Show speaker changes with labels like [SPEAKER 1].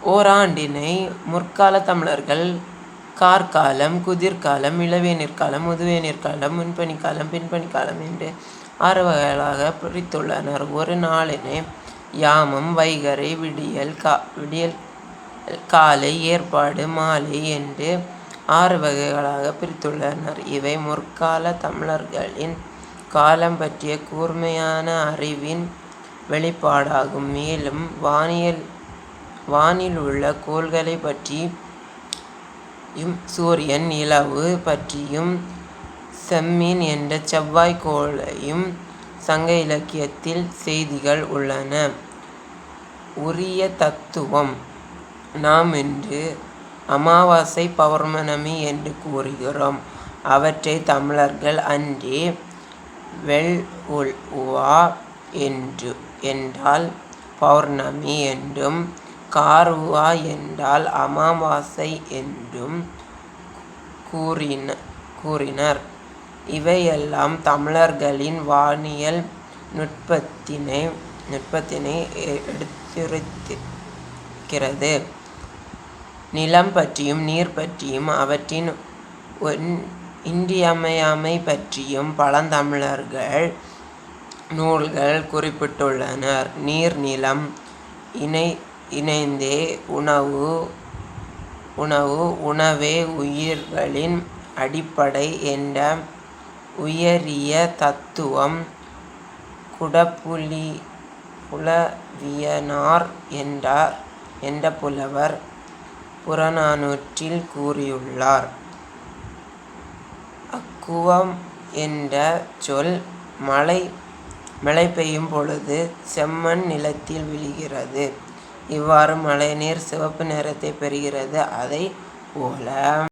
[SPEAKER 1] ஓராண்டினை முற்காலத் தமிழர்கள் கார்காலம், குதிர்காலம், இளவேனிற்காலம், முதுவேனிற்காலம், முன்பனிக்காலம், பின்பனிக்காலம் என்று 6 வகைகளாகப் பிரித்துள்ளனர். ஒரு நாளினை யாமம், வைகறை, விடியல், காலை, ஏற்பாடு, மாலை என்று 6 வகைகளாகப் பிரித்துள்ளனர். இவை முற்காலத் தமிழர்களின் காலம் பற்றிய கூர்மையான அறிவின் வெளிப்பாடாகும். மேலும் வானில் உள்ள கோள்களைப் பற்றியும், சூரியன், நிலவு பற்றியும், செம்மீன் என்ற செவ்வாய் கோளையும் சங்க இலக்கியத்தில் செய்திகள் உள்ளன. உரிய தத்துவம்: நாம் இன்று அமாவாசை, பௌர்ணமி என்று கூறுகிறோம். அவற்றைத் தமிழர்கள் அன்றே வெள்உவா என்றால் பௌர்ணமி என்றும், கார்உவா என்றால் அமாவாசை என்றும் கூறினர். இவையெல்லாம் தமிழர்களின் வானியல் நுட்பத்தினை எடுத்துரைக்கிறது. நிலம் பற்றியும், நீர் பற்றியும், அவற்றின் இன்றியமையாமை பற்றியும் பழந்தமிழர்கள் நூல்கள் குறிப்பிட்டுள்ளனர். நீர், நிலம் இணைந்தே உணவே உயிர்களின் அடிப்படை என்ற உயரிய தத்துவம் குடப்புலவியனார் என்ற புலவர் புறநானூற்றில் கூறியுள்ளார். அக்குவம் என்ற சொல் மழை பெய்யும் பொழுது செம்மண் நிலத்தில் விழுகிறது. இவ்வாறு மழைநீர் சிவப்பு நிறத்தைப் பெறுகிறது. அதைப் போல